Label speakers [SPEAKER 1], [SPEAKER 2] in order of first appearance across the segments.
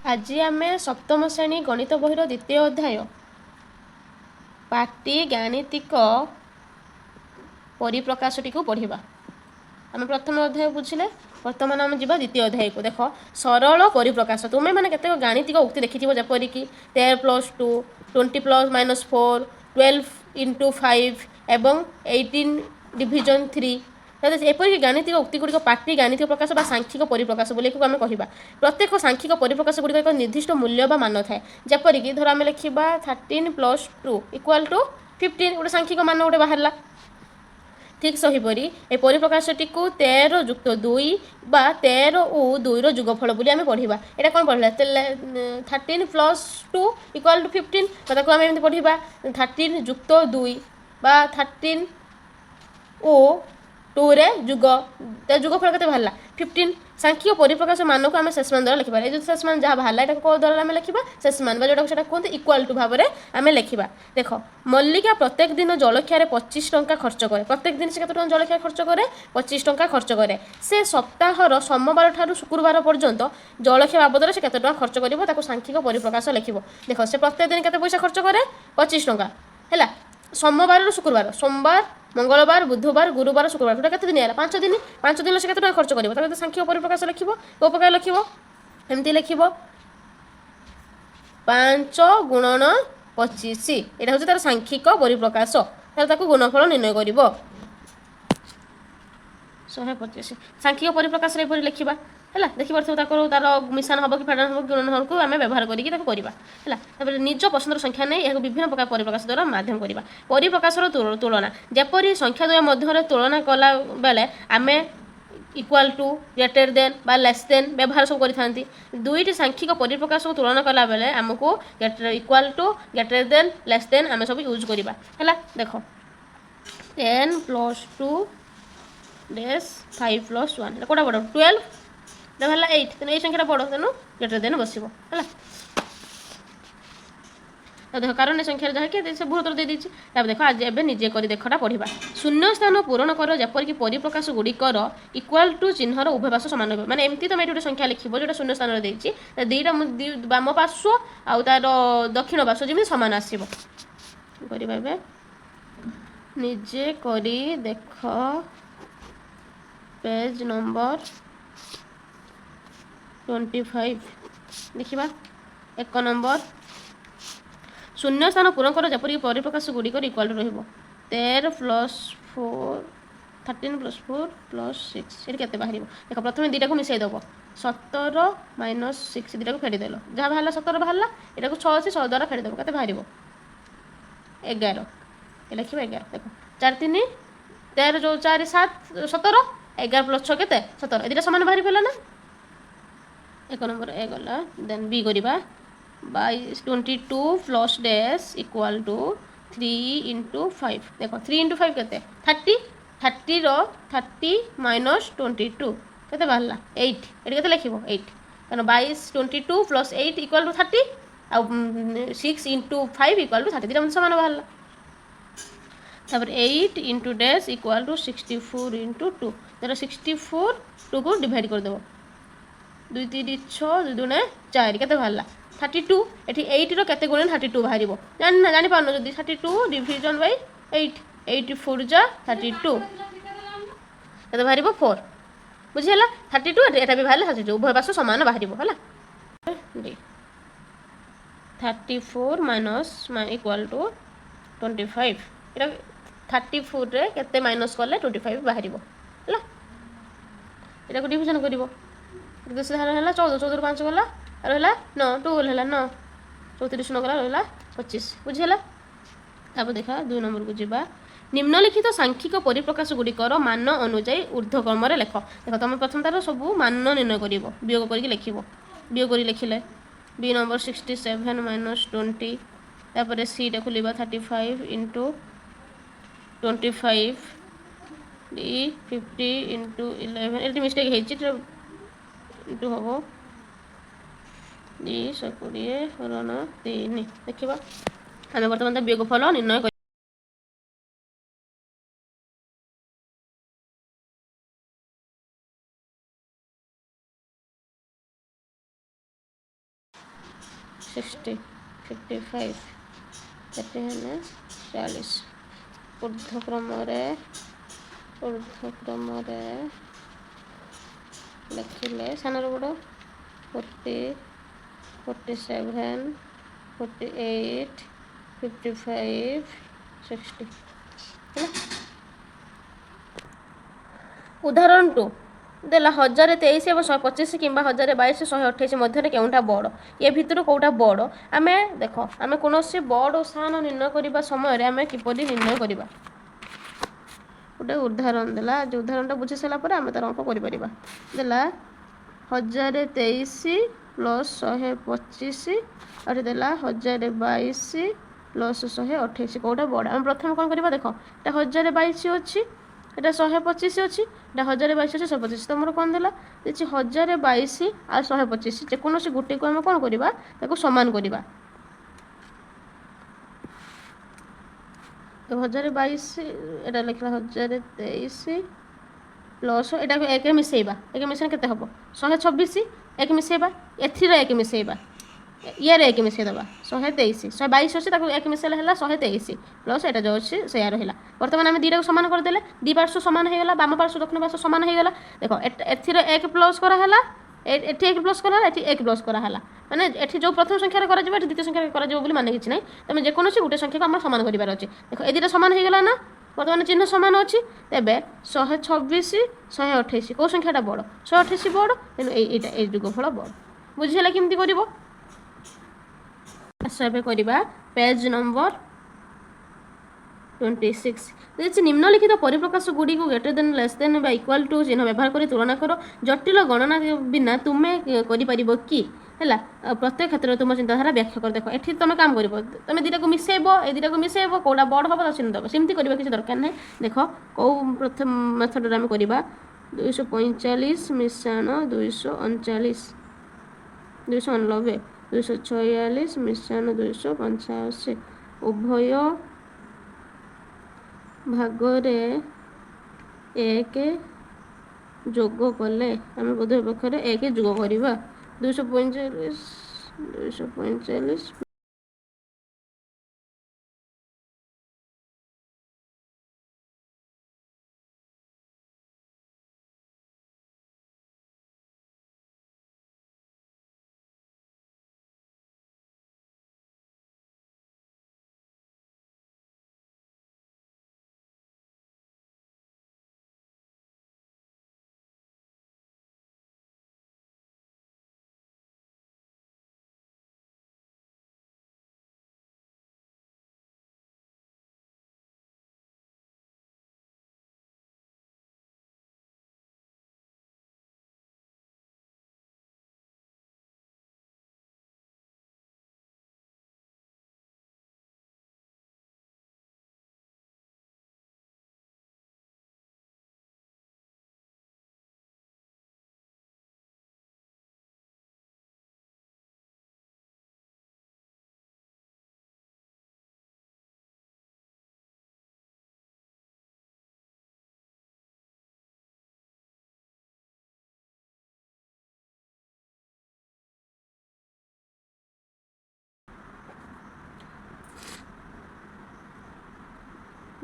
[SPEAKER 1] आज आम सप्तम श्रेणी गणित बहीर द्वितीय अध्याय पाटी गाणितिक परिप्रकाशटी को पढ़ा। आम प्रथम अध्याय बुझिले बर्तमान आम जा द्वितीय अध्याय को देख सरल परिप्रकाश। तुम्हें मैंने केते गाणितिक उक्ति देखी जपरिक 13 + 2 20 + -4 12 × 5 एवं 18 डिविजन 3 एपरिक गाणितिक उक्ति गुड़िक पाटी गाणितिक प्रकाश बा सांख्यिक परिप्रकाश बोली आम कह। प्रत्येक सांख्यिक परिप्रकाश गुड़िक एक निर्दिष्ट मूल्य बा मान थाए। जपरिक धर आम लिखा 13 + 2 = 15 गोटे सांख्यिक मान गोटे बाहर। ठीक सहीपरी ए परिप्रकाशटी को 13 + 2 बा 13 + 2 जुगफल बोली आम पढ़ा। यहाँ कौन पढ़ा 13 + 2 = 15 आम एमती पढ़ा 13 + 2 बा 13 + 2 रे जुगफल के बाहर 15। सांख्यिक परिप्रकाश मान को आम शेष मान द्वारा लिखा। ये जो शेष मान जहाँ बाहर यहाँ कौ द्वारा आम लिखा शेष मान जो कहते इक्वाल टू भाव में आम लिखा। देख मल्लिका प्रत्येक दिन जलखिया 25 टंका खर्च करे। प्रत्येक दिन से केते टंका जलखिया खर्च करे 25 टंका खर्च करे। से सप्ताहर सोमवार ठारू शुक्रवार पर्यंत जलखिया बाबद से केते टंका खर्च करिवो ताको सांख्यिक परिप्रकाश लिखिबो। देख से प्रत्येक दिन केते पैसा खर्च करे 25 टंका है। सोमवार रु शुक्रवार सोमवार मंगलवार बुधवार गुरुवार शुक्रवार गोटे केते दिन है 5 दिन। 5 दिन से केते टंका खर्च करिवो ताको सांख्यिक परिप्रकाश लिखिबो। को प्रकार लिखिबो एमती लिखिबो 5 × 25 एटा होची तार सांख्यिक परिप्रकाश। ताको गुणफल निर्णय करिवो 125 सांख्यिक परिप्रकाश रे परि लिखिबा है। देखि परथो तार मिश्रण हम कि फेडन हम गुणन को आम व्यवहार करके करवा है। निज पसंदर संख्या नहीं यह विभिन्न प्रकार परिप्रकाश द्वारा माध्यम करवा। परिप्रकाशर तुलना जपरी संख्या द्वय मध्य तुलना कला बेले आम इक्वाल टू ग्रेटर देन बा लेस देन व्यवहार सब करि दुईटी सांख्यिक परिप्रकाश को तुलना कला बेले आमको equal to greater than less than आम सब यूज करवा है। देख 10 + 2 5 + 1 कौटा बड़ 12 बाहर 8 तेणु ये संख्या बड़ तेणु ग्रेटर देन बस है। देख कारण संख्या जहाँ कि से बहुत दे देती देख आज एवं निजे कर देखा पढ़ा। शून्य स्थान पूरण कर जपरिक परिप्रकाश गुड़िकर इक्वाल टू चिन्हर उभय पार्श्व सामान हो माने एमती तुम ये संख्या लिख जो शून्य स्थान देती दुईटा बाम पार्श्व आउ तार दक्षिण पार्श्व जमी सामान आसो निजे करी देख पेज नंबर 25 देखा 1 नंबर शून्य स्थान पूरण कर जपरिक परिप्रकाश गुड़िक इक्वाल रहिबो 13 + 4 13 + 4 + 6 ये केते बाहर देख प्रथम दुईटा को मिसाई दब 17 - 6 दुईटा को फेरीदेल जहाँ बाहर 17 बाहर यहाँ 6 अच्छी 6 द्वारा फेरीदेव के बाहर 11 ये लिख 11 देख 4 3 13 जो 4 7 17 11 + 6 के 17 ये दुटा सामान बाहर पड़ा ना 1 नंबर ए गला देन बी करवा 22 + डैश इक्वाल टू 3 × 5 देख 3 × 5 के 30 30 रो 30 - 22 के बाहर 8 ये के लिख 8 कारण 22 22 + 8 = 30 आ 6 × 5 = 30 दुटा सामान बाहर 8 × डैश इक्वाल टू 64 × 2 तर 64 2 को डिवाइड करदेव 2 3 6 2 2 4 के बाहर 32 ये 8 रो केते गुणन 32 बाहर जानी पारन जदि 32 डिविजन बाय 8 8 4 जा 32 के बाहर 4 बुझीगला 32 एटा भी बाहर 32 उभय पार्श्व समान बाहर है 34 - इक्वाल टू 25 एटा 34 रे केते माइनस कले 25 बाहर है एटा को डिविजन करिवो 14 14 5 गला रहा 9 2 है 9 34 न गला रहा 25 बुझीगला। अब देखा 2 नंबर को जीवा निम्नलिखित सांख्यिक परिप्रकाश गुड़िकर मान अनुजाई ऊर्ध्वक्रम लेख। देख तुम प्रथम तार सब मान निर्णय कर वियोग करके लिख वियोग कर लिखिले बी नंबर 67 - 20 तापर सी टा खोल 35 × 25 डी 50 × 11 ये मिस्टेक है हम 220 हरण 3 देखा आम बर्तमान वियोगफल निर्णय कर 60 55 ଏଠି ହେଲେ 40 ঊର୍ଧ୍ୱକ୍ରମରେ ଲେଖିଲେ ସାନରୁ ବଡ଼ 40 47 48 55 60 ହେଲା। ଉଦାହରଣ 2 ଦେଲା 1023 ଏବଂ 125 କିମ୍ବା 1022 128 ମଧ୍ୟରେ କେଉଁଟା ବଡ଼? ଏ ଭିତରୁ କେଉଁଟା ବଡ଼? ଆମେ ଦେଖ ଆମେ କୌଣସି ବଡ଼ ସ୍ଥାନ ନିର୍ଣ୍ଣୟ କରିବା ସମୟରେ ଆମେ କିପରି ନିର୍ଣ୍ଣୟ କରିବା? ଗୋଟେ ଉଦାହରଣ ଦେଲା, ଯେଉଁ ଉଦାହରଣଟା ବୁଝି ସାରିଲା ପରେ ଆମେ ତାର ଅଙ୍କ କରିପାରିବା। ଦେଲା 1023 ପ୍ଲସ୍ 125 ଆଉ ଦେଲା 1022 ପ୍ଲସ୍ 128 କେଉଁଟା ବଡ଼? ଆମେ ପ୍ରଥମେ କ'ଣ କରିବା? ଦେଖ ଏଇଟା 1022 ଅଛି, এটা 125 ଅଛି, এটা 1022 ଅଛି 125। ତମର କ'ଣ ଦେଲା? ଦେଇଛି 1022 ଆଉ 125, ଯେକୌଣସି ଗୋଟେକୁ ଆମେ କ'ଣ କରିବା? ତାକୁ ସମାନ କରିବା। ତ 1022 ଏଇଟା ଲେଖିଲା 1023 ପ୍ଲସ୍ ଏଇଟାକୁ 1 ମିଶାଇବା, 1 ମିଶାଇଲେ କେତେ ହେବ? 126, 1 ମିଶାଇବା, ଏଥିରେ 1 ମିଶାଇବା, ଇଏରେ 1 ମିଶାଇଦେବା 123, 122 ଅଛି ତାକୁ 1 ମିଶାଇଲେ ହେଲା 123 ପ୍ଲସ୍ ଏଇଟା ଯେଉଁ ଅଛି ସେଇଆ ରହିଲା। ବର୍ତ୍ତମାନ ଆମେ ଦୁଇଟାକୁ ସମାନ କରିଦେଲେ, ଦୁଇ ପାର୍ଶ୍ୱ ସମାନ ହେଇଗଲା, ବାମ ପାର୍ଶ୍ୱ ଦକ୍ଷିଣ ପାର୍ଶ୍ୱ ସମାନ ହେଇଗଲା। ଦେଖ ଏଥିରେ 1 ପ୍ଲସ୍ କରାହେଲା, ଏଠି 1 ପ୍ଲସ୍ କରାହେଲା, ଏଠି 1 ପ୍ଲସ୍ କରାହେଲା, ମାନେ ଏଠି ଯେଉଁ ପ୍ରଥମ ସଂଖ୍ୟାରେ କରାଯିବ ଏଠି ଦ୍ୱିତୀୟ ସଂଖ୍ୟାରେ କରାଯିବ ବୋଲି ମାନେ କିଛି ନାହିଁ। ତମେ ଯେକୌଣସି ଗୋଟେ ସଂଖ୍ୟାକୁ ଆମର ସମାନ କରିବାର ଅଛି। ଦେଖ ଏ ଦୁଇଟା ସମାନ ହେଇଗଲା ନା, ବର୍ତ୍ତମାନ ଚିହ୍ନ ସମାନ ଅଛି। ତେବେ 126 128 କେଉଁ ସଂଖ୍ୟାଟା ବଡ଼? 128 ବଡ଼, ତେଣୁ ଏଇଟା ଏଇ ଯୋଗଫଳ ବଡ଼। ବୁଝିହେଲା କେମିତି କରିବ? ଆସ ଏବେ କରିବା ପେଜ୍ ନମ୍ବର 26। দেখছি নিম্নলিখিত পরিপ্রকাশ গুড়িক গ্রেটর দেন লেস দেন বা ইকুয়াল টু চিহ্ন ব্যবহার করে তুলনা কর। জটিল গণনা বিনা তুমি করিপারিব কি? ହେଲା ପ୍ରତ୍ୟେକ କ୍ଷେତ୍ରରେ ତୁମ ଚିନ୍ତାଧାରା ବ୍ୟାଖ୍ୟା କର। ଦେଖ ଏଠି ତୁମେ କାମ କରିବ, ତୁମେ ଦୁଇଟାକୁ ମିଶାଇବ, ଏ ଦୁଇଟାକୁ ମିଶାଇବ, କେଉଁଟା ବଡ଼ ହେବ ତା ଚିହ୍ନ ଦେବ। ସେମିତି କରିବା କିଛି ଦରକାର ନାହିଁ। ଦେଖ କେଉଁ ପ୍ରଥମ ମେଥଡ଼ରେ ଆମେ କରିବା? 245 ମିଶାଣ 239, 290, 246 ମିଶାଣ 285 ଉଭୟ ଭାଗରେ 1 ଯୋଗ କଲେ ଆମେ ଉଭୟ ପକ୍ଷରେ 1 ଯୋଗ କରିବା। 245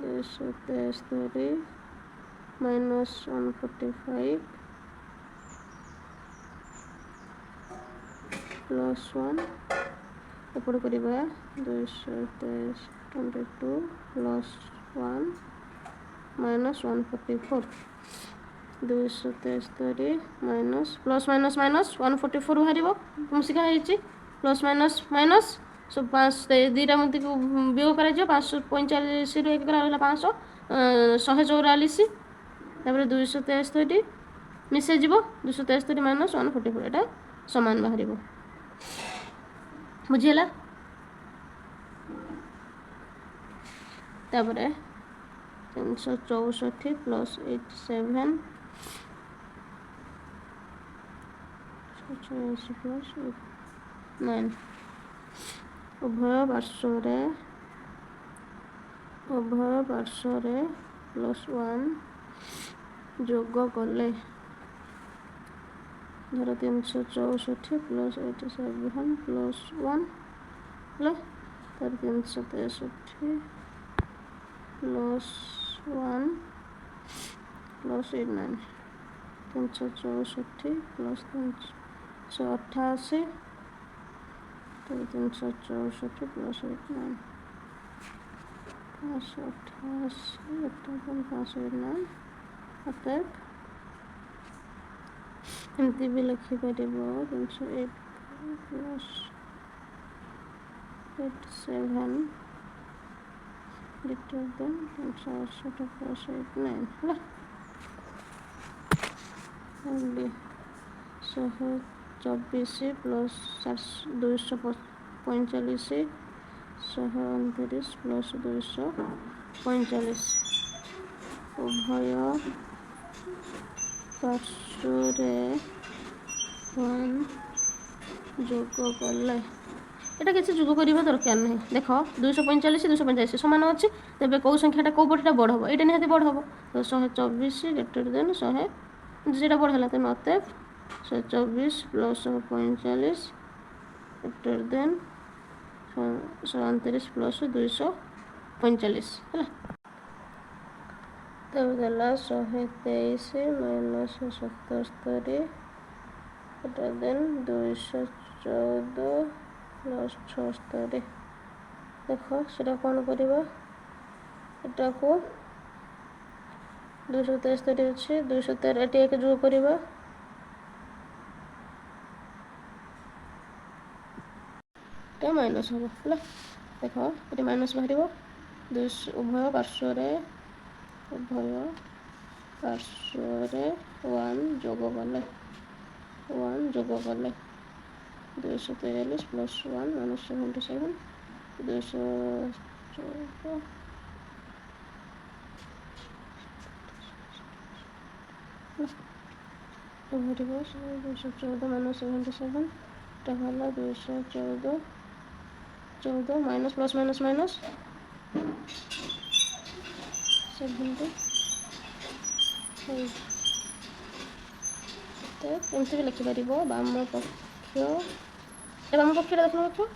[SPEAKER 1] 273 minus 145 plus 1 ଏପଟେ କରିବା 222 plus 1 minus 144, 273 minus plus minus minus 144 ବାହାରିବ। ମୁଁ ଶିଖା ହେଇଛି ପ୍ଲସ୍ ମାଇନସ୍ ମାଇନସ୍ ସବୁ 5 ଦୁଇଟା ମধ্যে ବିয়োଗ କରାଯିବ। 545ରୁ 1 ରହିଲା 500, 144, ତାପରେ 273 ମିଶାଇଯିବ, 273 ମାଇନସ୍ 144 ଏଇଟା ସମାନ ବାହାରିବ। ବୁଝିହେଲା? ତାପରେ 364 ପ୍ଲସ୍ 87 ପ୍ଲସ୍ 9 ଉଭୟ ପାର୍ଶ୍ୱରେ ପ୍ଲସ୍ 1 ଯୋଗ କଲେ ଧର 364 ପ୍ଲସ୍ 87 ପ୍ଲସ୍ 1 ହେଲା ତାର 363 ପ୍ଲସ୍ 1 ପ୍ଲସ୍ 89 364 ପ୍ଲସ୍ 388 ତାର 364 ପ୍ଲସ୍ 89 588 ଅତଏବ ଏମିତି ବି ଲେଖିପାରିବ 308 ପ୍ଲସ୍ 87 ଗ୍ରେଟର୍ ଦେନ୍ 368 ପ୍ଲସ୍ 89 ହେଲା 124 ପ୍ଲସ୍ 245 129 ପ୍ଲସ୍ 245 ଉଭୟ ପାର୍ଶ୍ୱରେ 1 ଯୋଗ କଲେ এটা କିଛି ଯୋଗ କରିବା ଦରକାର ନାହିଁ ଦେଖ 245 245 ସମାନ ଅଛି ତେବେ କେଉଁ ସଂଖ୍ୟାଟା କେଉଁ ପଟଟା ବଡ଼ ହେବ ଏଇଟା ନିହାତି ବଡ଼ ହେବ ତ 124 ଗ୍ରେଟର୍ ଦେନ୍ 100 যেটা বড় হলো তেমন অতএব 124 প্লস 145 গ্রেটার দেন 129 প্লস 245 ହେଲା ତେବେ ଦେଲା 123 ମାଇନସ୍ 77 ଗ୍ରେଟର ଦେନ୍ 214 ପ୍ଲସ୍ 76 ଦେଖ ସେଟା କ'ଣ କରିବା ଏଟାକୁ 273 ଅଛି 213 ଏଠି ଏକ ଯୋଗ କରିବା এটা ମାଇନସ୍ ହେବ ହେଲା ଦେଖ ଏଠି ମାଇନସ୍ ବାହାରିବ ଉଭୟ ପାର୍ଶ୍ୱରେ 1 ଯୋଗ କଲେ 243 ପ୍ଲସ୍ 1 ମାଇନସ୍ 77 214 214 माइनस 77 এটা হলো 214 माइनस प्लस माइनस माइनस 70 ଏମିତି ବି ଲେଖିପାରିବ ବାମ ପକ୍ଷ ଦେଖ